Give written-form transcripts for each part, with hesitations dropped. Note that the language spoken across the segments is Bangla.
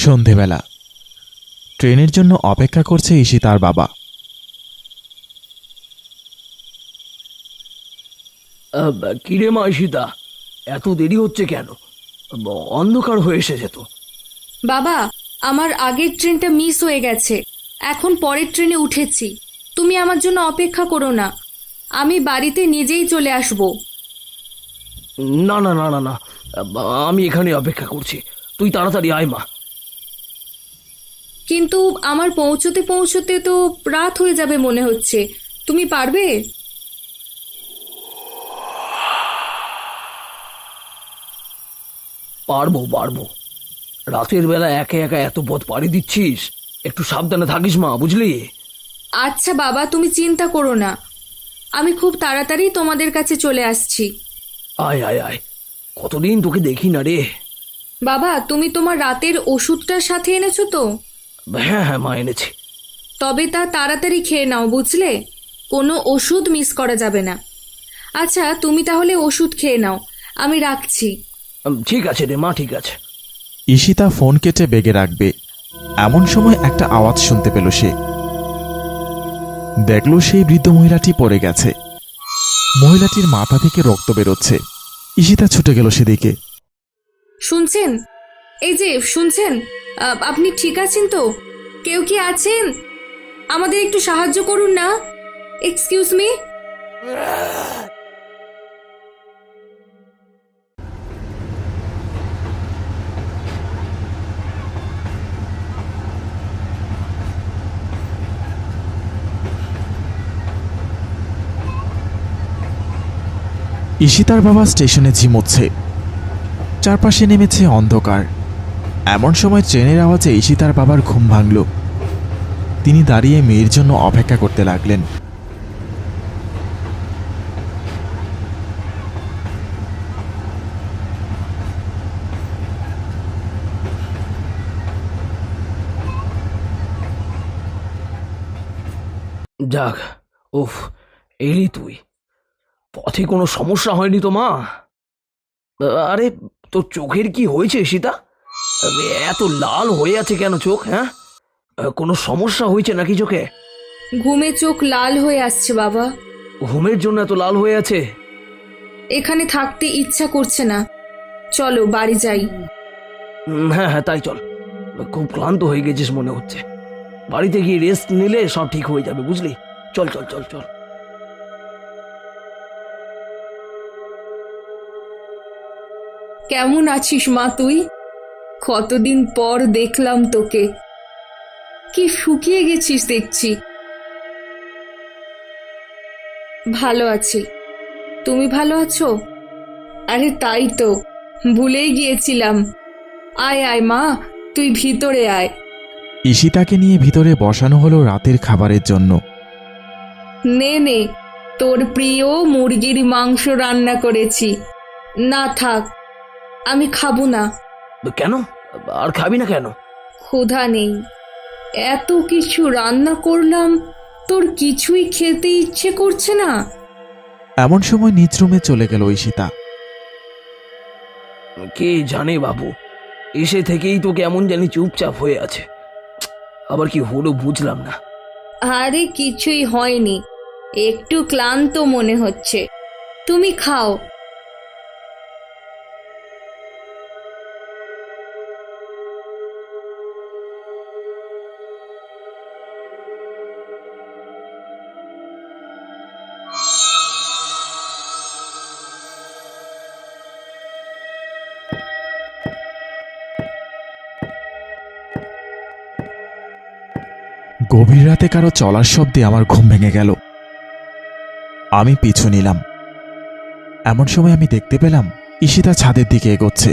সন্ধেবেলা ট্রেনের জন্য অপেক্ষা করছে ঈশিতার বাবা। কিরে মা ঈশিতা, এত দেরি হচ্ছে কেন? অন্ধকার হয়ে এসেছে তো। বাবা, আমার আগের ট্রেনটা মিস হয়ে গেছে। এখন পরের ট্রেনে উঠেছি। তুমি আমার জন্য অপেক্ষা করো না, আমি বাড়িতে নিজেই চলে আসব। না না না না না, আমি এখানে অপেক্ষা করছি, তুই তাড়াতাড়ি আয় মা। কিন্তু আমার পৌঁছতে পৌঁছতে তো রাত হয়ে যাবে মনে হচ্ছে। তুমি পারবে? পারবো পারবো, রাতের বেলা একা একা এত পথ পাড়ি দিচ্ছিস, একটু সাবধানে থাকিস মা, বুঝলি? আচ্ছা বাবা, তুমি চিন্তা করো না, আমি খুব তাড়াতাড়ি তোমাদের কাছে চলে আসছি। আয় আয় আয়, কতদিন তোকে দেখি না রে। বাবা, তুমি তোমার রাতের ওষুধটার সাথে এনেছো তো? হ্যাঁ হ্যাঁ মা, এনেছি। তবে তা তাড়াতাড়ি খেয়ে নাও, বুঝলে? কোনো ওষুধ মিস করা যাবে না। আচ্ছা, তুমি তাহলে ওষুধ খেয়ে নাও, আমি রাখছি। ঠিক আছে রে মা, ঠিক আছে। ঈশিতা ফোন কেটে বেগে রাখবে এমন সময় একটা আওয়াজ শুনতে পেল সে। দেখল সেই বৃদ্ধ মহিলাটি পড়ে গেছে। মহিলাটির মাথা থেকে রক্ত বেরোচ্ছে। ঈশিতা ছুটে গেল সেদিকে। শুনছেন? এই যে শুনছেন, আপনি ঠিক আছেন তো? কেউ কি আছেন? আমাদের একটু সাহায্য করুন না। Excuse me. ঈশিতার বাবা স্টেশনে ঝিমোচ্ছে। চারপাশে নেমেছে অন্ধকার। এমন সময় ট্রেনের আওয়াজে ঈশিতার বাবার ঘুম ভাঙল। তিনি দাঁড়িয়ে মেয়ের জন্য অপেক্ষা করতে লাগলেন। যাক, উফ, এলি তুই। পথে কোনো সমস্যা হয়নি তো মা? আরে, তোর চোখের কি হয়েছে সীতা? এত লাল হয়ে আছে কেন চোখ? হ্যাঁ, কোনো সমস্যা হয়েছে নাকি চোখে? ঘুমে চোখ লাল হয়ে আসছে বাবা। ঘুমের জন্য এত লাল হয়ে আছে? এখানে থাকতে ইচ্ছা করছে না। চলো বাড়ি যাই। হ্যাঁ হ্যাঁ, তাই চল। খুব ক্লান্ত হয়ে গেছিস মনে হচ্ছে। বাড়িতে গিয়ে রেস্ট নিলে সব ঠিক হয়ে যাবে, বুঝলি? চল চল চল চল। কেমন আছিস মা তুই? কতদিন পর দেখলাম তোকে। কি শুকিয়ে গেছিস দেখছি। ভালো আছি, তুমি ভালো আছো? আরে তাই তো, ভুলেই গিয়েছিলাম। আয় আয় মা, তুই ভিতরে আয়। ঈশিতাকে নিয়ে ভিতরে বসানো হলো রাতের খাবারের জন্য। নে নে, তোর প্রিয় মুরগির মাংস রান্না করেছি। না থাক, আমি খাবো না। কেন? আর খাবি না কেন? ক্ষুধা নেই। এত কিছু রান্না করলাম, তোর কিছুই খেতে ইচ্ছে করছে না? এমন সময় নিজ রুমে চলে গেল ঈশিতা। কে জানে বাবু, এসে থেকেই তো কেমন জানি চুপচাপ হয়ে আছে। আবার কি হলো বুঝলাম না। আরে কিছুই হয়নি, একটু ক্লান্ত মনে হচ্ছে। তুমি খাও। গভীর রাতে কারো চলার শব্দে আমার ঘুম ভেঙে গেল। আমি পিছু নিলাম। এমন সময় আমি দেখতে পেলাম ঈশিতা ছাদের দিকে এগোচ্ছে।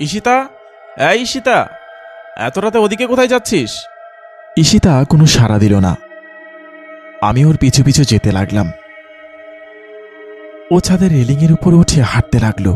ঈশিতা, এই ঈশিতা, এত রাতে ওদিকে কোথায় যাচ্ছিস? ঈশিতা কোনো সাড়া দিল না। আমি ওর পিছু পিছু যেতে লাগলাম। ও ছাদের রেলিংয়ের উপর উঠে হাঁটতে লাগলো।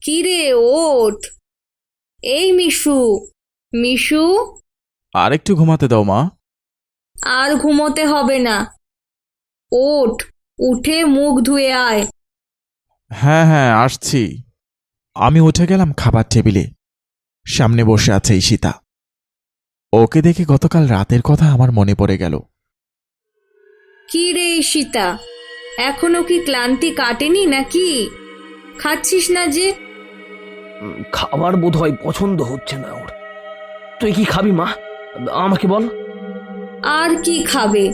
কিরে ওঠ, এই মিশু, মিশু, আর একটু ঘুমাতে দাও মা। আর ঘুমোতে হবে না। ওঠ, উঠে মুখ ধুয়ে আয়। হ্যাঁ হ্যাঁ, আসছি। আমি উঠে গেলাম খাবার টেবিলে। সামনে বসে আছে ঈশিতা। ওকে দেখে গতকাল রাতের কথা আমার মনে পড়ে গেল। কি রে ঈশিতা, এখনো কি ক্লান্তি কাটেনি নাকি? খাচ্ছিস না যে? খাবার বোধ হয় পছন্দ হচ্ছে না ওর। তুই কি খাবি মা? আমাকে বল। আর কি খাবে?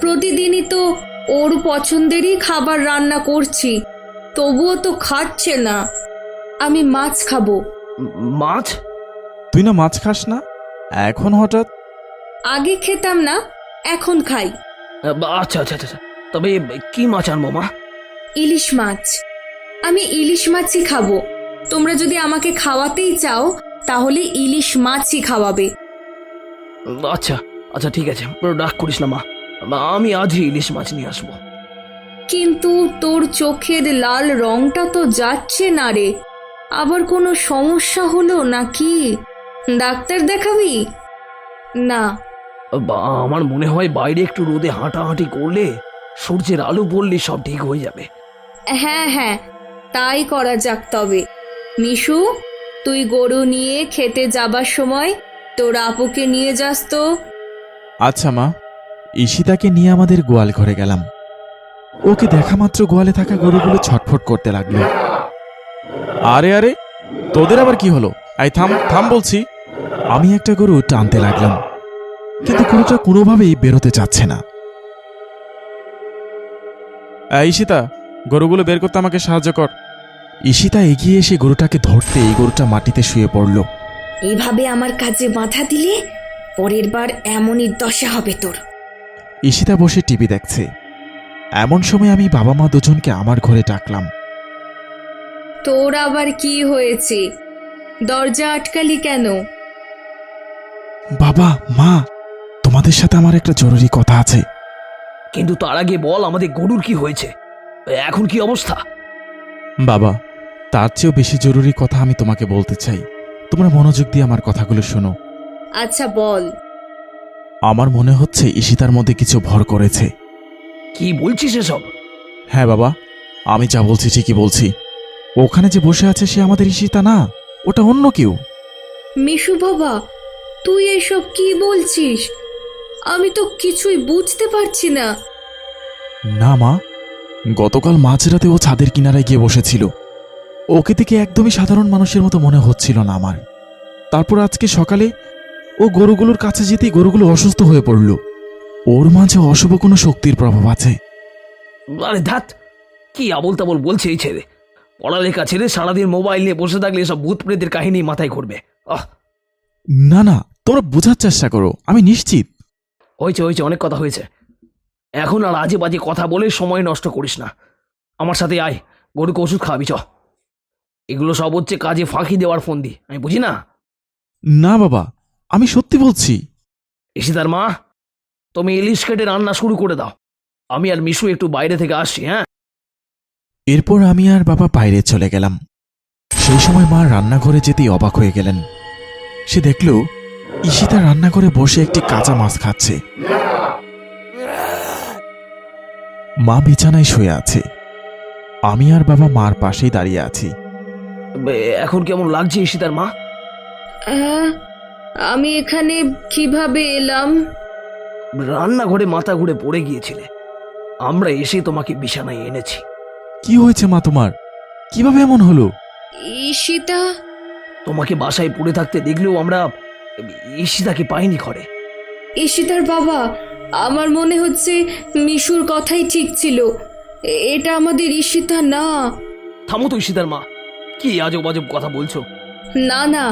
প্রতিদিনই তো ওর পছন্দেরই খাবার রান্না করছি, তবুও তো খাচ্ছে না। আমি মাছ খাবো। মাছ? তুই না মাছ খাস না, এখন হঠাৎ? আগে খেতাম না, এখন খাই। আচ্ছা আচ্ছা আচ্ছা, তবে কি মাছ আনবো মা? ইলিশ মাছ। আমি ইলিশ মাছই খাবো। তোমরা যদি আমাকে খাওয়াতেই চাও তাহলে ইলিশ মাছই খাওয়াবে। আচ্ছা আচ্ছা, ঠিক আছে, রাগ করিস না মা। আমি আজই ইলিশ মাছ নিয়ে আসবো। কিন্তু তোর চোখের লাল রংটা তো যাচ্ছে না রে। আবার কোনো সমস্যা হলো নাকি? ডাক্তার দেখাবি? না। আমার মনে হয় বাইরে একটু রোদে হাঁটাহাঁটি করলে, সূর্যের আলো পড়লে সব ঠিক হয়ে যাবে। হ্যাঁ হ্যাঁ, তাই করা যাক তবে। মিশু, তুই গরু নিয়ে খেতে যাবার সময় তোর আপুকে নিয়ে যাস তো। আচ্ছা মা। ঈশিতাকে নিয়ে আমাদের গোয়াল ঘরে গেলাম। ওকে দেখা মাত্র গোয়ালে থাকা গরুগুলো ছটফট করতে লাগলো। আরে আরে, তোদের আবার কি হলো? এই থাম থাম বলছি। আমি একটা গরু টানতে লাগলাম, কিন্তু গরুটা কোনোভাবেই বেরোতে চাচ্ছে না। ঈশিতা, গরুগুলো বের করতে আমাকে সাহায্য কর। ঈশিতা এগিয়ে এসে গরুটাকে ধরতে এই গরুটা মাটিতে শুয়ে পড়ল। এইভাবে আমার কাজে বাধা দিলে পরের বার এমনই দশা হবে তোর। ঈশিতা বসে টিভি দেখছে। এমন সময় আমি বাবা মা দুজনকে আমার ঘরে ডাকলাম। তোর আবার কি হয়েছে? দরজা আটকালি কেন? বাবা মা, তোমাদের সাথে আমার একটা জরুরি কথা আছে। কিন্তু তার আগে বল, আমাদের গরুর কি হয়েছে? এখন কি অবস্থা? বাবা, তার চেয়েও বেশি জরুরি কথা আমি তোমাকে বলতে চাই। তোমরা মনোযোগ দিয়ে আমার কথাগুলো শোনো। আচ্ছা বল। আমার মনে হচ্ছে ঈশিতার মধ্যে কিছু ভর করেছে। কি বলছিস এসব? হ্যাঁ বাবা, আমি যা বলছি ঠিকই বলছি। ওখানে যে বসে আছে সে আমাদের ঈশিতা না, ওটা অন্য কেউ। মিশু বাবা, তুই এসব কি বলছিস? আমি তো কিছুই বুঝতে পারছি না। না মা, গতকাল মাঝরাতে ও ছাদের কিনারায় গিয়ে বসেছিল। ওকে থেকে একদমই সাধারণ মানুষের মতো মনে হচ্ছিল না আমার। তারপর আজকে সকালে ও গরুগুলোর কাছে যেতেই গরুগুলো অসুস্থ হয়ে পড়ল। ওর মাঝে অশুভ কোনো শক্তির প্রভাব আছে। আরে ধ্যাত, কি আবোল তাবোল বলছে এই ছেলে। পড়ালেখা ছেড়ে সারাদিন মোবাইল নিয়ে বসে থাকলে এসব ভূত প্রেতের কাহিনী মাথায় ঘুরবে। না না, তোমরা বোঝার চেষ্টা করো, আমি নিশ্চিত। হয়েছে হয়েছে, অনেক কথা হয়েছে। এখন আর আজে বাজে কথা বলে সময় নষ্ট করিস না। আমার সাথে আয়, গরুকে ওষুধ খাওয়াবি চ। এগুলো সব হচ্ছে কাজে ফাঁকি দেওয়ার ফোন দি, আমি বুঝি না? না বাবা, আমি সত্যি বলছি। ঈশিতার মা, তুমি ইলিশ কেটে রান্না শুরু করে দাও। আমি আর মিশু একটু বাইরে থেকে আসছি। হ্যাঁ। এরপর আমি আর বাবা বাইরে চলে গেলাম। সেই সময় মা রান্নাঘরে যেতেই অবাক হয়ে গেলেন। সে দেখল ঈশিতা রান্নাঘরে বসে একটি কাঁচা মাছ খাচ্ছে। মা বিছানায় শুয়ে আছে। আমি আর বাবা মার পাশেই দাঁড়িয়ে আছি। এখন কেমন লাগছে ঈশিতার মা? আমি এখানে কিভাবে এলাম? রান্নাঘরে মাথা ঘুরে পড়ে গিয়েছিলে, আমরা এসে তোমাকে বিছানায় এনেছি। কি হয়েছে মা তোমার? কিভাবে এমন হলো? ঈশিতা? তোমাকে বাসায় পড়ে থাকতে দেখলেও আমরা ঈশিতাকে পাইনি ঘরে। ঈশিতার বাবা, আমার মনে হচ্ছে মিশুর কথাই ঠিক ছিল। এটা আমাদের ঈশিতা না। থামো তো ঈশিতার মা, কি আজব আজব কথা বলছো? না না,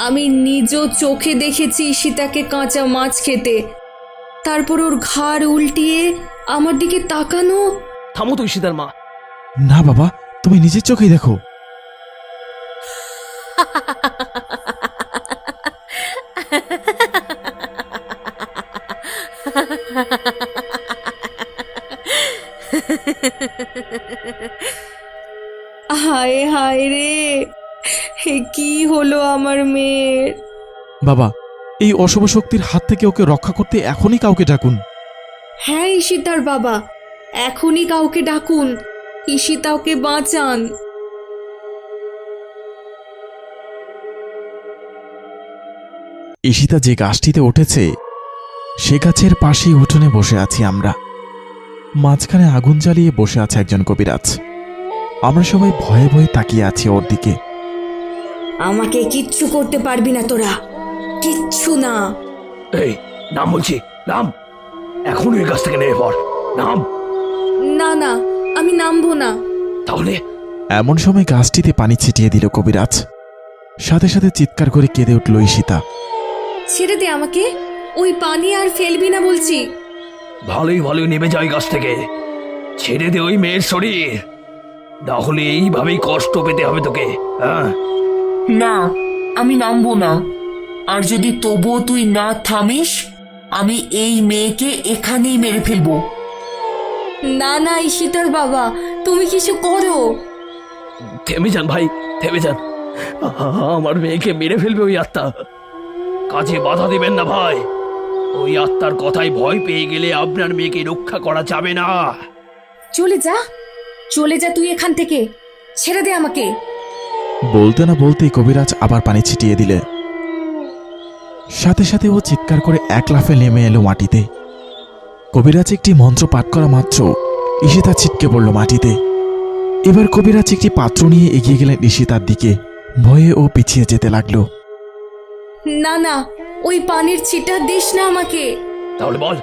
আমি নিজ চোখে দেখেছি ঈশিতাকে কাঁচা মাছ খেতে, তারপর ওর ঘাড় উল্টিয়ে আমার দিকে তাকানো। থামো তো ঈশিতার মা। না বাবা, তুমি নিজের চোখেই দেখো। হায় হায় রে, হে কি হলো আমার মেয়ের? বাবা, এই অশুভ শক্তির হাত থেকে ওকে রক্ষা করতে এখনই কাউকে ডাকুন। হ্যাঁ ঈশিতার বাবা, এখনই কাউকে ডাকুন, ঈশিতা ওকে বাঁচান। ঈশিতা যে গাছটিতে উঠেছে সে গাছের পাশেই উঠোনে বসে আছি আমরা। মাঝখানে আগুন জ্বালিয়ে বসে আছে একজন কবিরাজ। আমরা সবাই ভয়ে ভয়ে তাকিয়ে আছি ওর দিকে। আমাকে কিচ্ছু করতে পারবি না তোরা, কিচ্ছু না। এই নাম বলছি, নাম, এখন ওই গাছ থেকে নেমে পড়, নাম। না না, আমি নামবো না। তাহলে এমন সময় গাছটিতে পানি ছিটিয়ে দিল কবিরাজ। সাথে সাথে চিৎকার করে কেঁদে উঠল ঈশিতা। ছেড়ে দে আমাকে, ওই পানি আর ফেলবি না বলছি। ভালোই ভালোই নেমে যায় গাছ থেকে, ছেড়ে দে ওই মেয়ের শরীর, না হলে এইভাবেই কষ্ট পেতে হবে তোকে। হ্যাঁ, না, আমি নামবো না। আর যদি তবুও তুই না থামিস, আমি এই মেয়েকে এখানেই মেরে ফেলবো। না না ঈশিতার বাবা, তুমি কিছু করো। থেমে যান ভাই, থেমে যান। আমার মেয়েকে মেরে ফেলবে ওই আত্মা, কাজে বাধা দিবেন না ভাই। ওই আত্মার কথায় ভয় পেয়ে গেলে আপনার মেয়েকে রক্ষা করা যাবে না। চলে যা, চলে যা তুই এখান থেকে, ছেড়ে দে আমাকে। বলতে না বলতেই কবিরাজ আবার পানি ছিটিয়ে দিলে। সাথে সাথে ও চিৎকার করে এক লাফে নেমে এলো মাটিতে। কবিরাজ একটি মন্ত্র পাঠ করা মাত্র ঈশিতা ছিটকে পড়ল মাটিতে। এবার কবিরাজ একটি পাত্র নিয়ে এগিয়ে গেলেন ঈশিতার দিকে। ভয়ে ও পিছিয়ে যেতে লাগলো। না না, ওই পানির ছিটা দিস না আমাকে। তাহলে বল,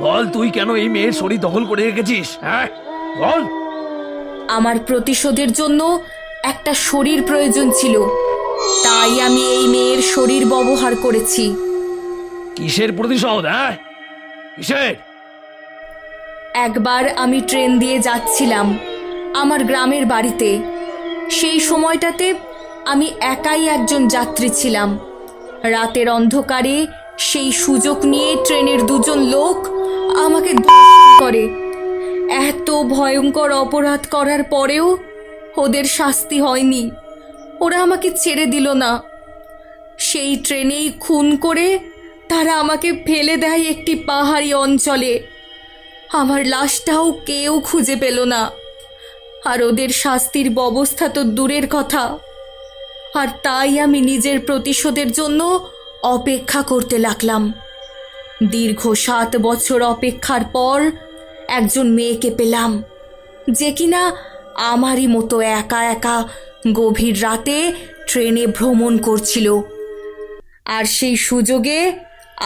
বল তুই কেন এই মেয়ের শরীর দখল করে রেখেছিস? হ্যাঁ বল। আমার প্রতিশোধের জন্য একটা শরীর প্রয়োজন ছিল, তাই আমি এই মেয়ের শরীর ব্যবহার করেছি। কিসের প্রতিশোধ? হ্যাঁ কিসের? একবার আমি ট্রেন দিয়ে যাচ্ছিলাম আমার গ্রামের বাড়িতে। সেই সময়টাতে আমি একাই একজন যাত্রী ছিলাম। রাতের অন্ধকারে সেই সুযোগ নিয়ে ট্রেনের দুজন লোক আমাকে ধর্ষণ করে। এত ভয়ঙ্কর অপরাধ করার পরেও ওদের শাস্তি হয়নি, ওরা আমাকে ছেড়ে দিল না। সেই ট্রেনেই খুন করে তারা আমাকে ফেলে দেয় একটি পাহাড়ি অঞ্চলে। আমার লাশটাও কেউ খুঁজে পেল না। আর ওদের শাস্তির ব্যবস্থা তো দূরের কথা। আর তাই আমি নিজের প্রতিশোধের জন্য অপেক্ষা করতে লাগলাম। দীর্ঘ 7 বছর অপেক্ষার পর একজন মেয়েকে পেলাম, যে কিনা আমারই মতো একা একা গভীর রাতে ট্রেনে ভ্রমণ করছিল। আর সেই সুযোগে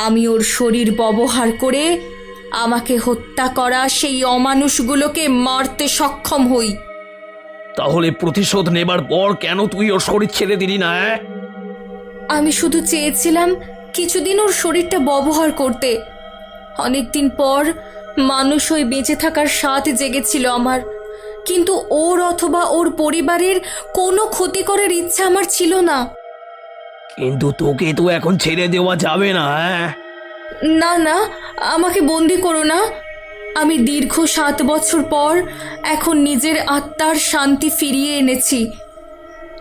আমি ওর শরীর ব্যবহার করে আমাকে হত্যা করা সেই অমানুষগুলোকে মারতে সক্ষম হই। তাহলে প্রতিশোধ নেবার পর কেন তুই ওর শরীর ছেড়ে দিলি না? আমি শুধু চেয়েছিলাম কিছুদিন ওর শরীরটা ব্যবহার করতে। অনেকদিন পর মানুষ হয়ে বেঁচে থাকার স্বাদ জেগেছিল আমার, কিন্তু ওর অথবা ওর পরিবারের কোনো ক্ষতি করার ইচ্ছা আমার ছিল না। কিন্তু তোকে তো এখন ছেড়ে দেওয়া যাবে না। না না, আমাকে বন্দি করো না। আমি দীর্ঘ 7 বছর পর এখন নিজের আত্মার শান্তি ফিরিয়ে এনেছি।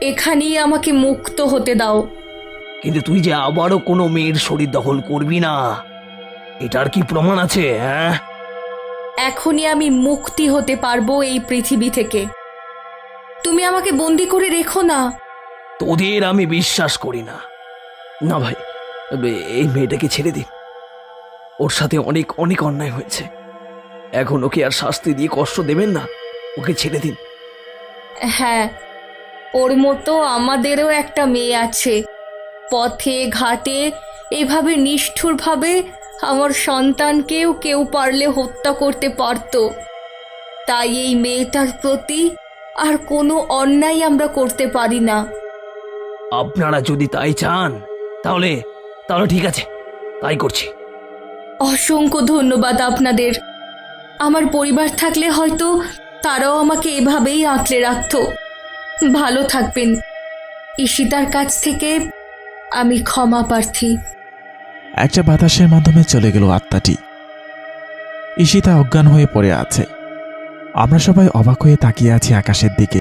এখানেই আমাকে মুক্ত হতে দাও। কিন্তু তুই যে আবারও কোনো মেয়ের শরীর দখল করবি না, এটার কি প্রমাণ আছে? হ্যাঁ, এখনই আমি মুক্তি হতে পারবো এই পৃথিবী থেকে। তুমি আমাকে বন্দি করে রেখো না। তোদের আমি বিশ্বাস করি না। না ভাই, এই মেয়েটাকে ছেড়ে দিন। ওর সাথে অনেক অনেক অন্যায় হয়েছে, এখন ওকে আর শাস্তি দিয়ে কষ্ট দেবেন না, ওকে ছেড়ে দিন। হ্যাঁ, ওর মতো আমাদেরও একটা মেয়ে আছে। পথে ঘাটে এভাবে নিষ্ঠুরভাবে আমার সন্তানকেও কেউ পারলে হত্যা করতে পারত। তাই এই মেয়েটার প্রতি আর কোনো অন্যায় আমরা করতে পারি না। আপনারা যদি তাই চান তাহলে তাহলে ঠিক আছে, তাই করছি। অসংখ্য ধন্যবাদ আপনাদের। আমার পরিবার থাকলে হয়তো তারাও আমাকে এভাবেই আঁকড়ে রাখত। ভালো থাকবেন। ঈশিতার কাছ থেকে আমি ক্ষমা প্রার্থী। একটা বাতাসের মাধ্যমে চলে গেল আত্মাটি। ঈশিতা অজ্ঞান হয়ে পড়ে আছে। আমরা সবাই অবাক হয়ে তাকিয়ে আছি আকাশের দিকে।